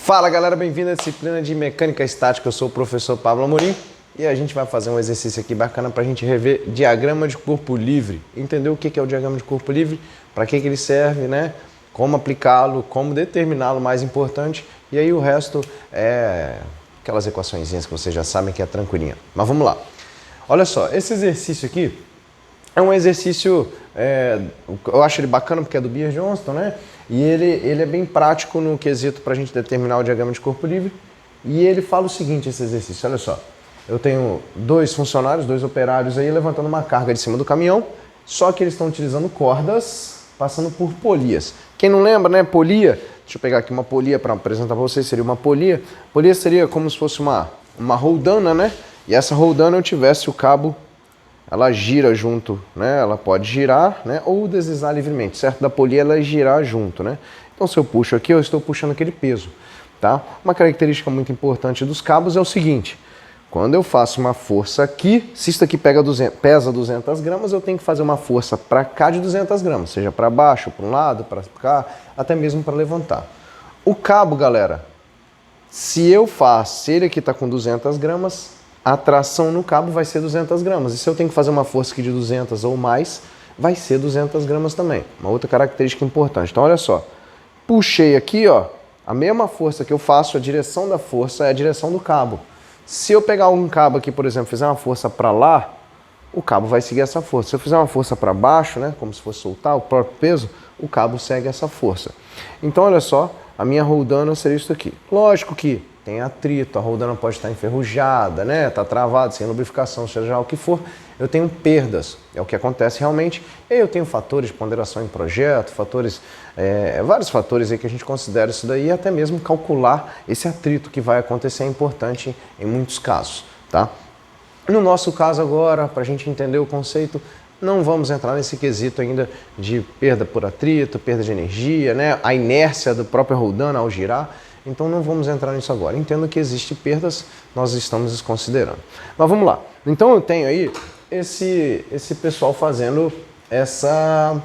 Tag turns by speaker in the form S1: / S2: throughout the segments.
S1: Fala galera, bem-vindo à disciplina de Mecânica Estática. Eu sou o professor Pablo Amorim e a gente vai fazer um exercício aqui bacana para a gente rever diagrama de corpo livre. Entender o que é o diagrama de corpo livre, para que ele serve, né? Como aplicá-lo, como determiná-lo, mais importante. E aí o resto é aquelas equaçõezinhas que vocês já sabem que é tranquilinha. Mas vamos lá. Olha só, esse exercício aqui é um exercício, eu acho ele bacana porque é do Beer Johnston, né? E ele é bem prático no quesito para a gente determinar o diagrama de corpo livre. E ele fala o seguinte, esse exercício, olha só. Eu tenho dois funcionários, dois operários aí levantando uma carga de cima do caminhão, só que eles estão utilizando cordas passando por polias. Quem não lembra, né? Polia, deixa eu pegar aqui uma polia para apresentar para vocês, seria uma polia. Polia seria como se fosse uma roldana, né? E essa roldana eu tivesse o cabo, ela gira junto, né? Ela pode girar, né? Ou deslizar livremente, certo? Da polia ela girar junto, né? Então se eu puxo aqui, eu estou puxando aquele peso, tá? Uma característica muito importante dos cabos é o seguinte: quando eu faço uma força aqui, se isso aqui pesa 200 gramas, eu tenho que fazer uma força para cá de 200 gramas, seja para baixo, para um lado, para cá, até mesmo para levantar. O cabo, galera, se ele aqui está com 200 gramas, a tração no cabo vai ser 200 gramas. E se eu tenho que fazer uma força aqui de 200 ou mais, vai ser 200 gramas também. Uma outra característica importante. Então, olha só. Puxei aqui, ó, a mesma força que eu faço, a direção da força é a direção do cabo. Se eu pegar um cabo aqui, por exemplo, fizer uma força para lá, o cabo vai seguir essa força. Se eu fizer uma força para baixo, né, como se fosse soltar o próprio peso, o cabo segue essa força. Então, olha só, a minha roldana seria isso aqui. Lógico que tem atrito, a roldana pode estar enferrujada, né? Tá travada, sem lubrificação, seja o que for. Eu tenho perdas, é o que acontece realmente. E aí eu tenho fatores de ponderação em projeto, vários fatores aí que a gente considera isso daí, e até mesmo calcular esse atrito que vai acontecer é importante em muitos casos, tá? No nosso caso agora, para a gente entender o conceito, não vamos entrar nesse quesito ainda de perda por atrito, perda de energia, né? A inércia do próprio roldana ao girar. Então não vamos entrar nisso agora. Entendo que existem perdas, nós estamos considerando. Mas vamos lá. Então eu tenho aí esse pessoal fazendo essa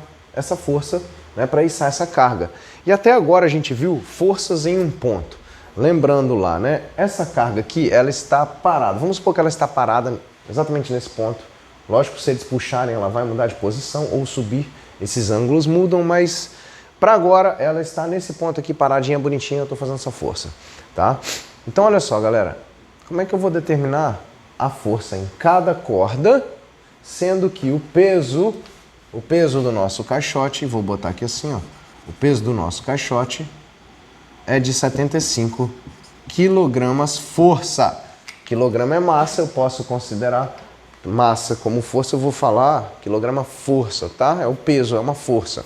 S1: força, né, para içar essa carga. E até agora a gente viu forças em um ponto. Lembrando lá, né? Essa carga aqui, ela está parada. Vamos supor que ela está parada exatamente nesse ponto. Lógico, se eles puxarem, ela vai mudar de posição ou subir. Esses ângulos mudam, mas para agora ela está nesse ponto aqui, paradinha, bonitinha, eu estou fazendo essa força, tá? Então olha só, galera, como é que eu vou determinar a força em cada corda, sendo que o peso do nosso caixote, vou botar aqui assim, ó, o peso do nosso caixote é de 75 quilogramas força. Quilograma é massa, eu posso considerar massa como força, eu vou falar quilograma força, tá? É o peso, é uma força,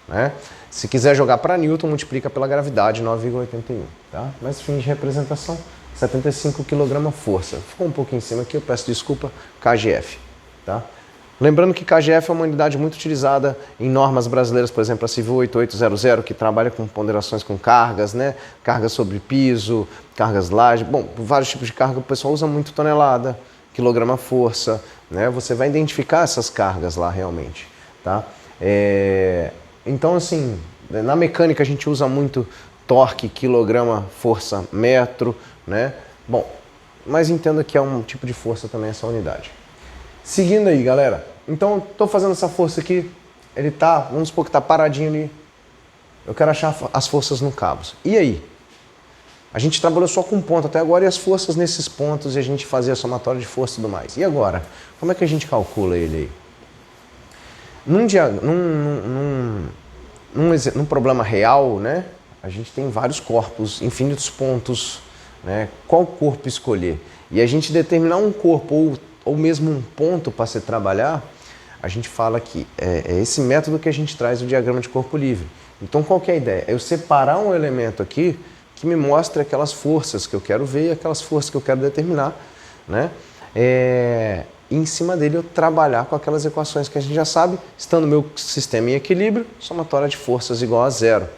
S1: né? Se quiser jogar para Newton, multiplica pela gravidade, 9,81, tá? Mas fins de representação, 75 kg força. Ficou um pouco em cima aqui, eu peço desculpa, KGF, tá? Lembrando que KGF é uma unidade muito utilizada em normas brasileiras, por exemplo, a Civil 8800, que trabalha com ponderações com cargas, né? Cargas sobre piso, cargas laje, bom, vários tipos de carga, o pessoal usa muito tonelada, quilograma força, né? Você vai identificar essas cargas lá realmente, tá? Então, assim, na mecânica a gente usa muito torque, quilograma, força, metro, né? Bom, mas entenda que é um tipo de força também essa unidade. Seguindo aí, galera. Então, estou fazendo essa força aqui, ele tá, vamos supor que tá paradinho ali. Eu quero achar as forças no cabo. E aí? A gente trabalhou só com ponto até agora e as forças nesses pontos e a gente fazia a somatória de força e tudo mais. E agora? Como é que a gente calcula ele aí? Num problema real, né, a gente tem vários corpos, infinitos pontos, né, qual corpo escolher? E a gente determinar um corpo ou mesmo um ponto para se trabalhar, a gente fala que é esse método que a gente traz do diagrama de corpo livre. Então qual que é a ideia? É eu separar um elemento aqui que me mostre aquelas forças que eu quero ver e aquelas forças que eu quero determinar, né? E em cima dele eu trabalhar com aquelas equações que a gente já sabe, estando meu sistema em equilíbrio, somatória de forças igual a zero,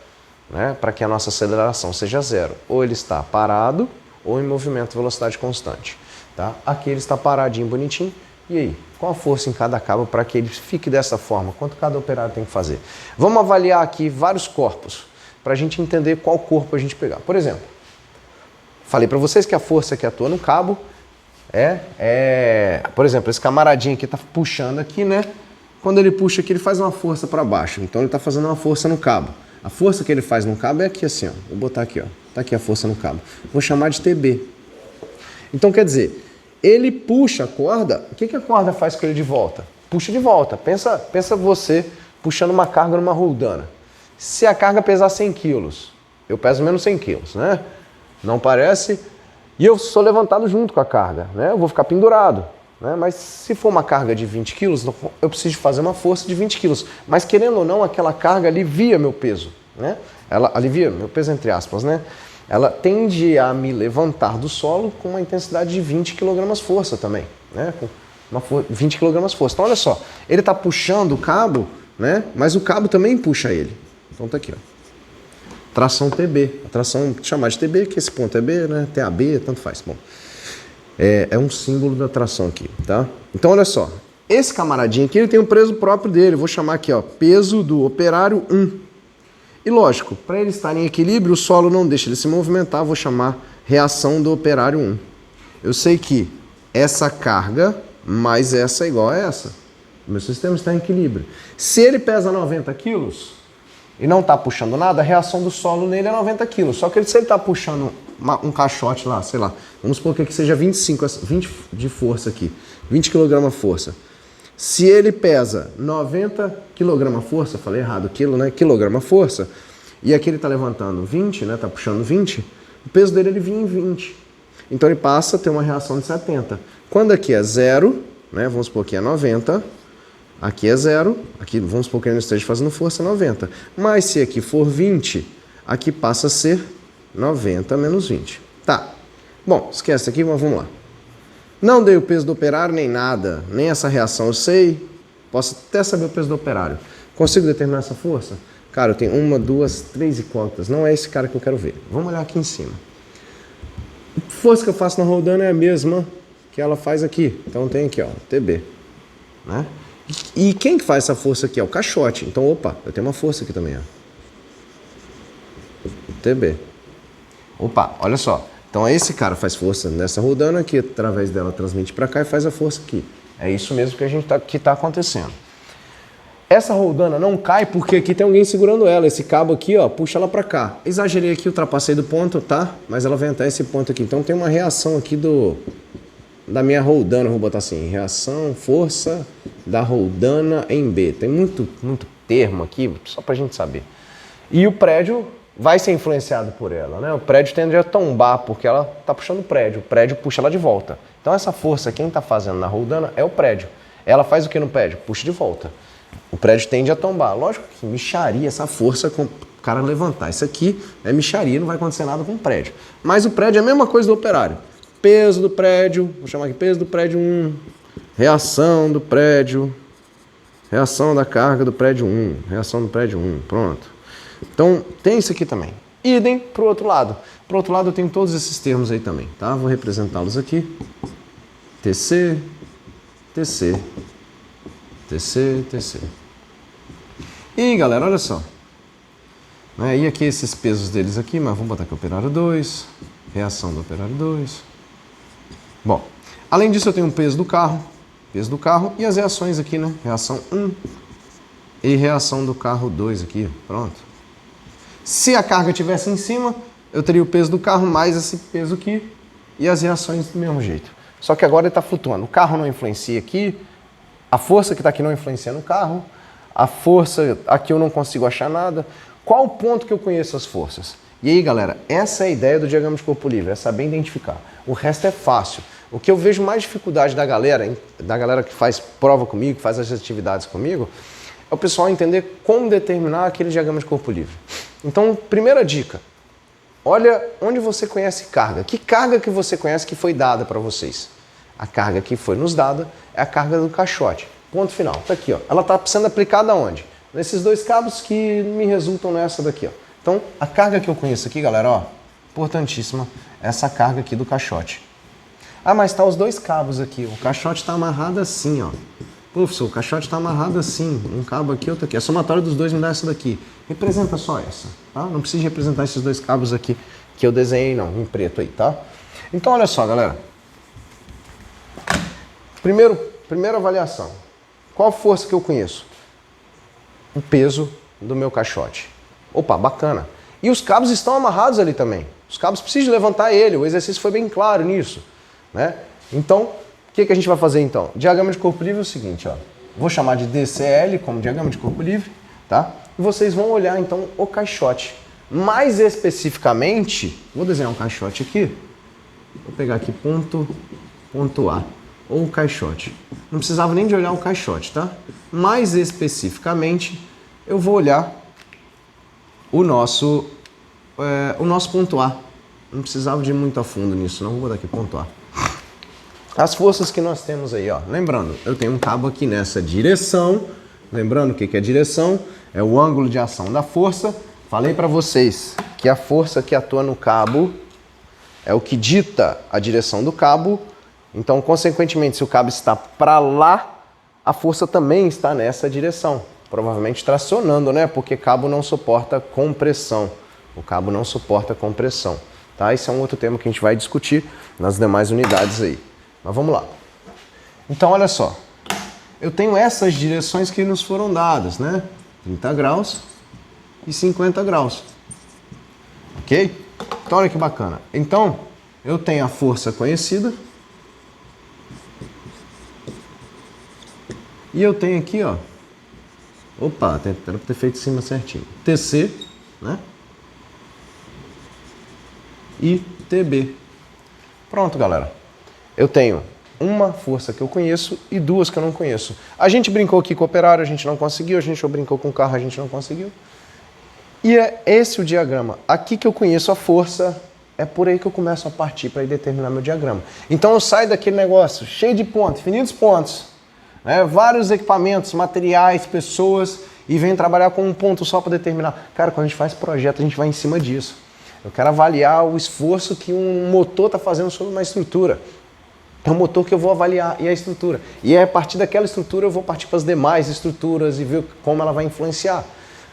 S1: né? Para que a nossa aceleração seja zero. Ou ele está parado ou em movimento velocidade constante, tá? Aqui ele está paradinho, bonitinho. E aí? Qual a força em cada cabo para que ele fique dessa forma? Quanto cada operário tem que fazer? Vamos avaliar aqui vários corpos para a gente entender qual corpo a gente pegar. Por exemplo, Falei para vocês que a força que atua no cabo por exemplo, esse camaradinho aqui tá puxando aqui, né? Quando ele puxa aqui, ele faz uma força para baixo. Então ele tá fazendo uma força no cabo. A força que ele faz no cabo é aqui assim, ó. Vou botar aqui, ó. Tá aqui a força no cabo. Vou chamar de TB. Então quer dizer, ele puxa a corda, o que a corda faz com ele de volta? Puxa de volta. Pensa você puxando uma carga numa roldana. Se a carga pesar 100 quilos, eu peso menos 100 quilos, né? Não parece? E eu sou levantado junto com a carga, né? Eu vou ficar pendurado, né? Mas se for uma carga de 20 quilos, eu preciso fazer uma força de 20 quilos. Mas querendo ou não, aquela carga alivia meu peso, né? Ela alivia meu peso entre aspas, né? Ela tende a me levantar do solo com uma intensidade de 20 kg força também, né? Com 20 kg força. Então olha só, ele está puxando o cabo, né? Mas o cabo também puxa ele. Então tá aqui, ó. Tração TB, a tração chamada de TB, que esse ponto é B, né? TAB, tanto faz. Bom, é um símbolo da tração aqui, tá? Então olha só, esse camaradinho aqui, ele tem um peso próprio dele. Vou chamar aqui, ó, peso do operário 1. E lógico, para ele estar em equilíbrio, o solo não deixa ele se movimentar, vou chamar reação do operário 1. Eu sei que essa carga mais essa é igual a essa. O meu sistema está em equilíbrio. Se ele pesa 90 quilos e não está puxando nada, a reação do solo nele é 90 quilos. Só que se ele está puxando um caixote lá, sei lá, vamos supor que aqui seja 20 de força aqui, 20 kg força. Se ele pesa 90 kg força, falei errado, quilo, né? Quilograma força, e aqui ele está levantando 20, né? Está puxando 20, o peso dele ele vinha em 20. Então ele passa a ter uma reação de 70. Quando aqui é 0, né? Vamos supor que é 90, aqui é 0, aqui vamos supor que ele não esteja fazendo força 90. Mas se aqui for 20, aqui passa a ser 90 menos 20. Tá. Bom, esquece aqui, mas vamos lá. Não dei o peso do operário nem nada, nem essa reação eu sei. Posso até saber o peso do operário. Consigo determinar essa força? Cara, eu tenho 1, 2, 3 e quantas? Não é esse cara que eu quero ver. Vamos olhar aqui em cima. A força que eu faço na roldana é a mesma que ela faz aqui. Então tem aqui, ó, TB. Né? E quem que faz essa força aqui? É o caixote. Então, opa, eu tenho uma força aqui também, ó. TB. Opa, olha só. Então esse cara faz força nessa roldana que através dela transmite para cá e faz a força aqui. É isso mesmo que a gente que tá acontecendo. Essa roldana não cai porque aqui tem alguém segurando ela. Esse cabo aqui, ó, puxa ela para cá. Exagerei aqui, ultrapassei do ponto, tá? Mas ela vem até esse ponto aqui. Então tem uma reação aqui da minha roldana, vou botar assim, reação, força da roldana em B. Tem muito termo aqui, só pra gente saber. E o prédio vai ser influenciado por ela, né? O prédio tende a tombar porque ela está puxando o prédio puxa ela de volta. Então essa força, quem está fazendo na roldana é o prédio. Ela faz o que no prédio? Puxa de volta. O prédio tende a tombar. Lógico que mixaria essa força com o cara levantar. Isso aqui é mixaria, não vai acontecer nada com o prédio. Mas o prédio é a mesma coisa do operário. Peso do prédio, vou chamar aqui peso do prédio 1, reação do prédio, reação da carga do prédio 1, reação do prédio 1, pronto. Então, tem isso aqui também. Idem para o outro lado. Para o outro lado eu tenho todos esses termos aí também, tá? Vou representá-los aqui. TC, TC, TC, TC. E galera, olha só. E aqui esses pesos deles aqui, mas vamos botar aqui operário 2, reação do operário 2. Bom, além disso eu tenho um peso do carro e as reações aqui, né? Reação 1 e reação do carro 2 aqui, pronto. Se a carga estivesse em cima, eu teria o peso do carro mais esse peso aqui e as reações do mesmo jeito. Só que agora ele está flutuando. O carro não influencia aqui, a força que está aqui não influencia no carro, a força aqui eu não consigo achar nada. Qual o ponto que eu conheço as forças? E aí, galera, essa é a ideia do diagrama de corpo livre, é saber identificar. O resto é fácil. O que eu vejo mais dificuldade da galera que faz prova comigo, que faz as atividades comigo, é o pessoal entender como determinar aquele diagrama de corpo livre. Então, primeira dica, olha onde você conhece carga. Que carga que você conhece que foi dada para vocês? A carga que foi nos dada é a carga do caixote. Ponto final. Está aqui, ó. Ela está sendo aplicada aonde? Nesses dois cabos que me resultam nessa daqui, ó. Então, a carga que eu conheço aqui, galera, ó, importantíssima, é essa carga aqui do caixote. Ah, mas tá os dois cabos aqui. O caixote está amarrado assim, ó. Professor, o caixote está amarrado assim, um cabo aqui, outro aqui. A somatória dos dois me dá essa daqui. Representa só essa, tá? Não precisa representar esses dois cabos aqui, que eu desenhei não, em preto aí, tá? Então olha só, galera. Primeira avaliação. Qual força que eu conheço? O peso do meu caixote. Opa, bacana. E os cabos estão amarrados ali também. Os cabos precisam levantar ele, o exercício foi bem claro nisso, né? Então, o que a gente vai fazer então? Diagrama de corpo livre é o seguinte, ó. Vou chamar de DCL como diagrama de corpo livre, tá? E vocês vão olhar então o caixote. Mais especificamente, vou desenhar um caixote aqui. Vou pegar aqui ponto A, ou o caixote. Não precisava nem de olhar o caixote, tá? Mais especificamente, eu vou olhar o nosso ponto A. Não precisava de ir muito a fundo nisso, não. Vou botar aqui ponto A. As forças que nós temos aí, ó. Lembrando, eu tenho um cabo aqui nessa direção. Lembrando o que é direção? É o ângulo de ação da força. Falei para vocês que a força que atua no cabo é o que dita a direção do cabo. Então, consequentemente, se o cabo está para lá, a força também está nessa direção. Provavelmente tracionando, né? Porque cabo não suporta compressão. O cabo não suporta compressão. Tá? Esse é um outro tema que a gente vai discutir nas demais unidades aí. Mas vamos lá. Então, olha só. Eu tenho essas direções que nos foram dadas, né? 30 graus e 50 graus. Ok? Então, olha que bacana. Então, eu tenho a força conhecida. E eu tenho aqui, ó. Opa, era para ter feito em cima certinho. TC, né? E TB. Pronto, galera. Eu tenho uma força que eu conheço e duas que eu não conheço. A gente brincou aqui com o operário, a gente não conseguiu. A gente brincou com o carro, a gente não conseguiu. E é esse o diagrama. Aqui que eu conheço a força, é por aí que eu começo a partir para determinar meu diagrama. Então eu saio daquele negócio cheio de pontos, infinitos pontos, né? Vários equipamentos, materiais, pessoas, e venho trabalhar com um ponto só para determinar. Cara, quando a gente faz projeto, a gente vai em cima disso. Eu quero avaliar o esforço que um motor está fazendo sobre uma estrutura. É o motor que eu vou avaliar e a estrutura. E a partir daquela estrutura eu vou partir para as demais estruturas e ver como ela vai influenciar,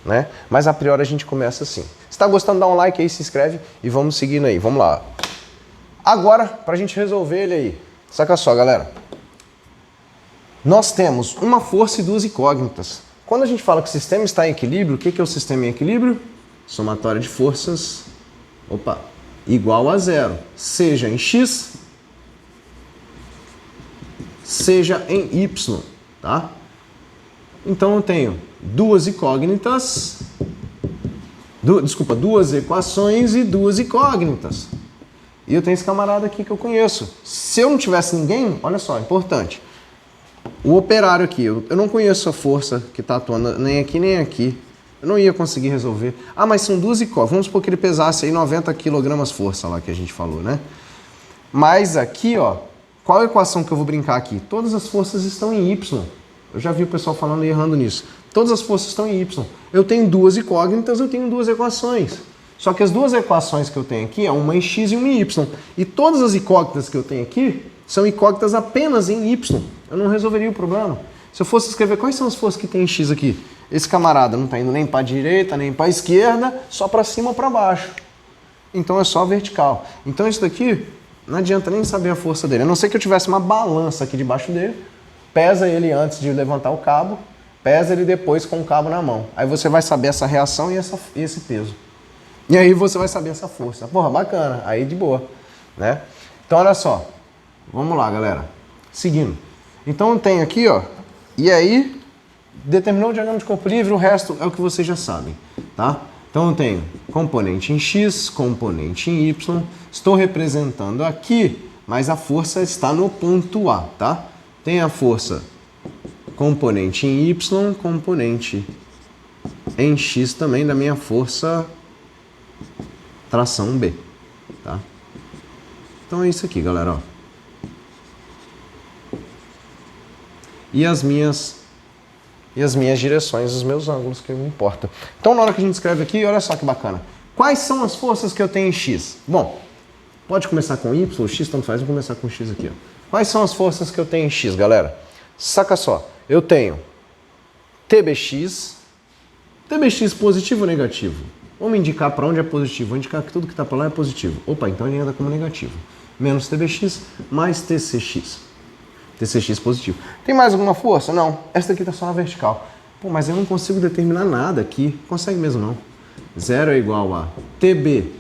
S1: né? Mas a priori a gente começa assim. Se está gostando, dá um like aí, se inscreve e vamos seguindo aí. Vamos lá. Agora, para a gente resolver ele aí. Saca só, galera. Nós temos uma força e duas incógnitas. Quando a gente fala que o sistema está em equilíbrio, o que é o sistema em equilíbrio? Somatória de forças, igual a zero. Seja em X, seja em Y, tá? Então eu tenho duas incógnitas, duas equações e duas incógnitas. E eu tenho esse camarada aqui que eu conheço. Se eu não tivesse ninguém, olha só, importante. O operário aqui, eu não conheço a força que está atuando nem aqui nem aqui. Eu não ia conseguir resolver. Ah, mas são duas incógnitas. Vamos supor que ele pesasse aí 90 kg força lá que a gente falou, né? Mas aqui, ó, qual a equação que eu vou brincar aqui? Todas as forças estão em Y. Eu já vi o pessoal falando e errando nisso. Todas as forças estão em Y. Eu tenho duas incógnitas, eu tenho duas equações. Só que as duas equações que eu tenho aqui é uma em X e uma em Y. E todas as incógnitas que eu tenho aqui são incógnitas apenas em Y. Eu não resolveria o problema. Se eu fosse escrever quais são as forças que tem em X aqui, esse camarada não está indo nem para a direita, nem para a esquerda, só para cima ou para baixo. Então é só vertical. Então isso daqui não adianta nem saber a força dele. A não ser que eu tivesse uma balança aqui debaixo dele, pesa ele antes de levantar o cabo, pesa ele depois com o cabo na mão. Aí você vai saber essa reação e esse peso. E aí você vai saber essa força. Porra, bacana. Aí de boa, né? Então olha só. Vamos lá, galera. Seguindo. Então eu tenho aqui, ó, e aí determinou o diagrama de corpo livre, o resto é o que vocês já sabem, tá? Então eu tenho componente em X, componente em Y, estou representando aqui, mas a força está no ponto A, tá? Tem a força componente em Y, componente em X também da minha força tração B, tá? Então é isso aqui, galera, ó. E as minhas direções, os meus ângulos, que me importa. Então, na hora que a gente escreve aqui, olha só que bacana. Quais são as forças que eu tenho em X? Bom, pode começar com Y, X, tanto faz, vou começar com X aqui, ó. Quais são as forças que eu tenho em X, galera? Saca só, eu tenho TBX positivo ou negativo? Vamos indicar para onde é positivo. Vou indicar que tudo que está para lá é positivo. Opa, então ele anda como negativo. Menos TBX mais TCX. TCX positivo. Tem mais alguma força? Não. Essa daqui está só na vertical. Pô, mas eu não consigo determinar nada aqui. Consegue mesmo não. 0 é igual a TB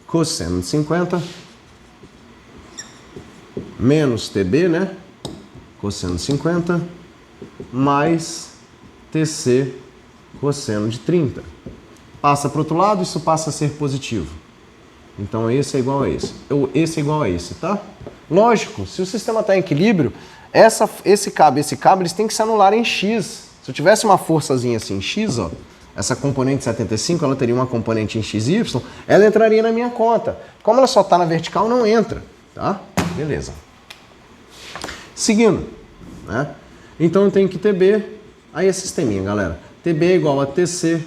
S1: cosseno de 50 menos TB, né? Cosseno de 50 mais TC cosseno de 30. Passa para o outro lado, isso passa a ser positivo. Então esse é igual a esse. Esse é igual a esse, tá? Lógico, se o sistema está em equilíbrio, esse cabo e esse cabo eles têm que se anular em X. Se eu tivesse uma forçazinha assim em X, ó, essa componente 75, ela teria uma componente em XY, ela entraria na minha conta. Como ela só está na vertical, não entra, tá? Beleza. Seguindo, né? Então eu tenho que TB, aí é sisteminha, galera. TB é igual a TC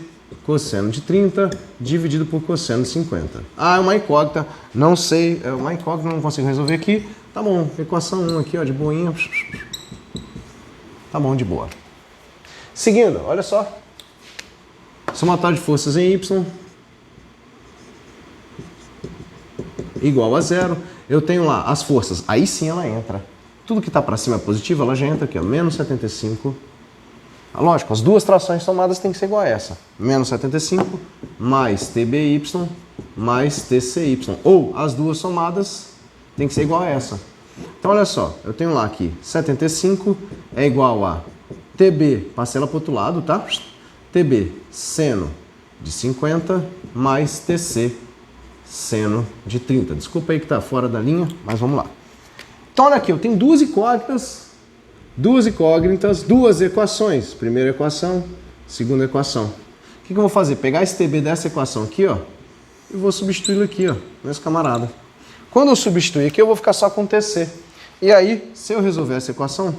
S1: cosseno de 30 dividido por cosseno de 50. Ah, é uma incógnita, não sei, é uma incógnita, não consigo resolver aqui. Tá bom, equação 1 aqui, ó, de boinha. Tá bom, de boa. Seguindo, olha só. Somatório de forças em Y igual a 0. Eu tenho lá as forças, aí sim ela entra. Tudo que está para cima é positivo, ela já entra aqui, ó, menos 75. Lógico, as duas trações somadas tem que ser igual a essa. Menos 75 mais TBY mais TCY. Ou as duas somadas tem que ser igual a essa. Então olha só, eu tenho lá aqui 75 é igual a TB, passei ela para o outro lado, tá? TB seno de 50 mais TC seno de 30. Desculpa aí que está fora da linha, mas vamos lá. Então olha aqui, eu tenho duas incógnitas, duas equações. Primeira equação, segunda equação. O que eu vou fazer? Pegar esse TB dessa equação aqui, ó, e vou substituí-lo aqui, ó, nesse camarada. Quando eu substituir aqui, eu vou ficar só com TC. E aí, se eu resolver essa equação,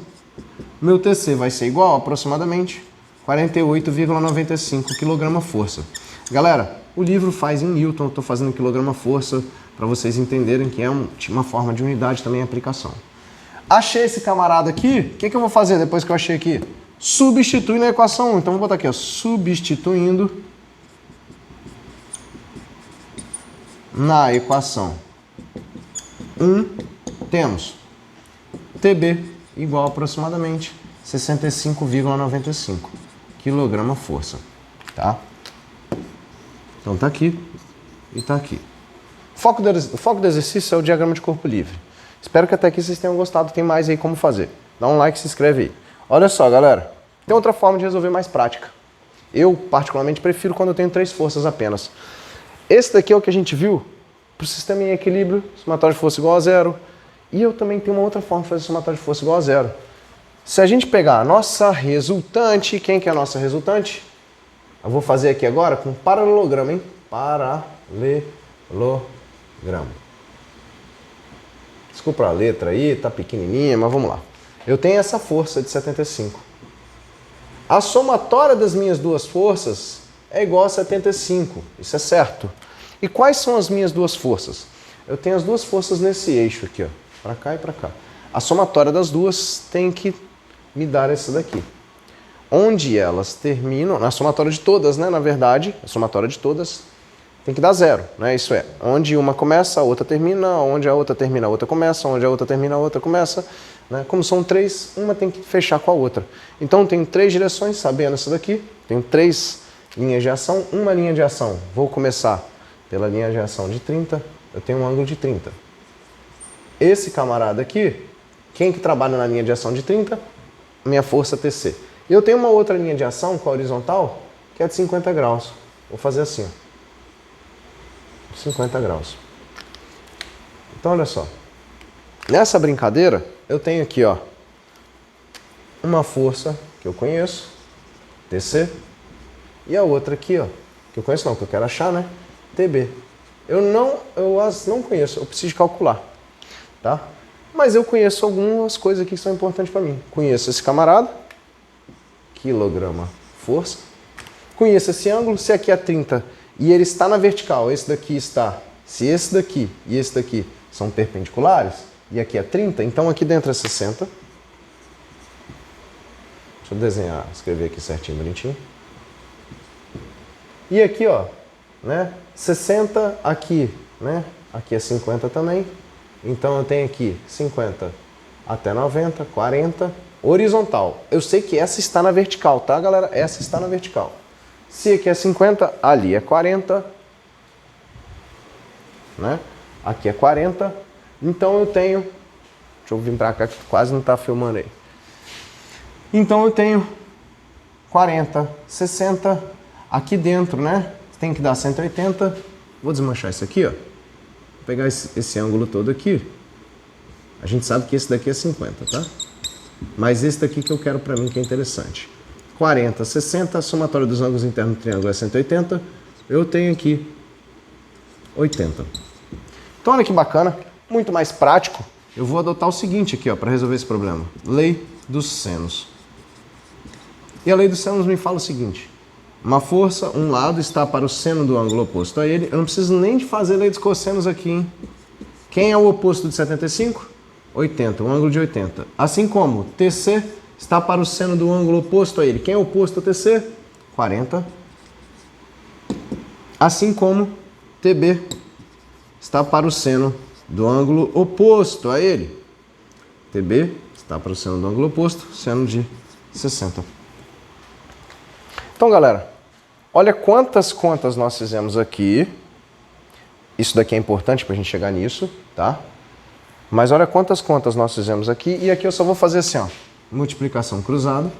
S1: meu TC vai ser igual a aproximadamente 48,95 kgfm. Galera, o livro faz em Newton, eu estou fazendo em quilograma-força para vocês entenderem que é uma forma de unidade também em aplicação. Achei esse camarada aqui, o que eu vou fazer depois que eu achei aqui? Substituir na equação 1. Então vou botar aqui, ó, substituindo na equação 1, temos TB igual a aproximadamente 65,95 kgfm, tá? Então tá aqui e tá aqui. O foco do exercício é o diagrama de corpo livre. Espero que até aqui vocês tenham gostado. Tem mais aí como fazer. Dá um like e se inscreve aí. Olha só, galera. Tem outra forma de resolver mais prática. Eu, particularmente, prefiro quando eu tenho 3 forças apenas. Esse daqui é o que a gente viu para o sistema em equilíbrio, somatório de força igual a 0. E eu também tenho uma outra forma de fazer somatório de força igual a 0. Se a gente pegar a nossa resultante, quem que é a nossa resultante? Eu vou fazer aqui agora com paralelogramo, hein? Paralelogramo. Desculpa a letra aí, tá pequenininha, mas vamos lá. Eu tenho essa força de 75. A somatória das minhas duas forças é igual a 75. Isso é certo. E quais são as minhas duas forças? Eu tenho as duas forças nesse eixo aqui, ó, para cá e para cá. A somatória das duas tem que me dar essa daqui. Onde elas terminam, na somatória de todas, né? Na verdade, a somatória de todas tem que dar 0, né? Isso é, onde uma começa, a outra termina, onde a outra termina, a outra começa, onde a outra termina, a outra começa, né? Como são 3, uma tem que fechar com a outra. Então, tenho 3 direções, sabendo essa daqui, tenho 3 linhas de ação, uma linha de ação. Vou começar pela linha de ação de 30, eu tenho um ângulo de 30. Esse camarada aqui, quem que trabalha na linha de ação de 30? Minha força TC. E eu tenho uma outra linha de ação com a horizontal, que é de 50 graus. Vou fazer assim, ó. 50 graus. Então, olha só. Nessa brincadeira, eu tenho aqui, ó, uma força que eu conheço, TC, e a outra aqui, ó, que eu conheço não, que eu quero achar, né? TB. Eu as não conheço, eu preciso calcular, tá? Mas eu conheço algumas coisas aqui que são importantes para mim. Conheço esse camarada, quilograma força. Conheço esse ângulo, se aqui é 30 e ele está na vertical, esse daqui está, se esse daqui e esse daqui são perpendiculares, e aqui é 30, então aqui dentro é 60. Deixa eu desenhar, escrever aqui certinho, bonitinho. E aqui, ó, né? 60 aqui, né? Aqui é 50 também. Então eu tenho aqui 50 até 90, 40, horizontal. Eu sei que essa está na vertical, tá, galera? Essa está na vertical. Se aqui é 50, ali é 40, né? Aqui é 40. Então eu tenho... Deixa eu vir pra cá que quase não está filmando aí. Então eu tenho 40, 60 aqui dentro, né? Tem que dar 180. Vou desmanchar isso aqui, ó. Vou pegar esse ângulo todo aqui. A gente sabe que esse daqui é 50, tá? Mas esse daqui que eu quero pra mim que é interessante. 40, 60, a somatória dos ângulos internos do triângulo é 180. Eu tenho aqui 80. Então olha que bacana, muito mais prático. Eu vou adotar o seguinte aqui, ó, para resolver esse problema. Lei dos senos. E a lei dos senos me fala o seguinte: uma força, um lado está para o seno do ângulo oposto a ele. Eu não preciso nem de fazer lei dos cossenos aqui, hein? Quem é o oposto de 75? 80, um ângulo de 80. Assim como TC está para o seno do ângulo oposto a ele. Quem é o oposto a TC? 40. Assim como TB está para o seno do ângulo oposto a ele. TB está para o seno do ângulo oposto, seno de 60. Então, galera, olha quantas contas nós fizemos aqui. Isso daqui é importante para a gente chegar nisso, tá? Mas olha quantas contas nós fizemos aqui. E aqui eu só vou fazer assim, ó. Multiplicação cruzada.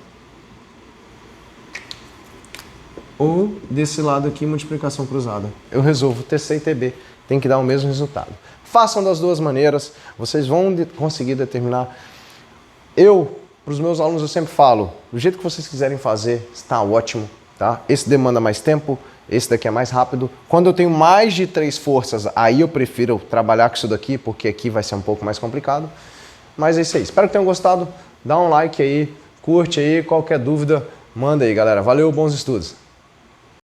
S1: Ou desse lado aqui, multiplicação cruzada. Eu resolvo TC e TB. Tem que dar o mesmo resultado. Façam das duas maneiras. Vocês vão conseguir determinar. Para os meus alunos, eu sempre falo, do jeito que vocês quiserem fazer, está ótimo, tá? Esse demanda mais tempo, esse daqui é mais rápido. Quando eu tenho mais de 3 forças, aí eu prefiro trabalhar com isso daqui, porque aqui vai ser um pouco mais complicado. Mas é isso aí. Espero que tenham gostado. Dá um like aí, curte aí, qualquer dúvida, manda aí, galera. Valeu, bons estudos!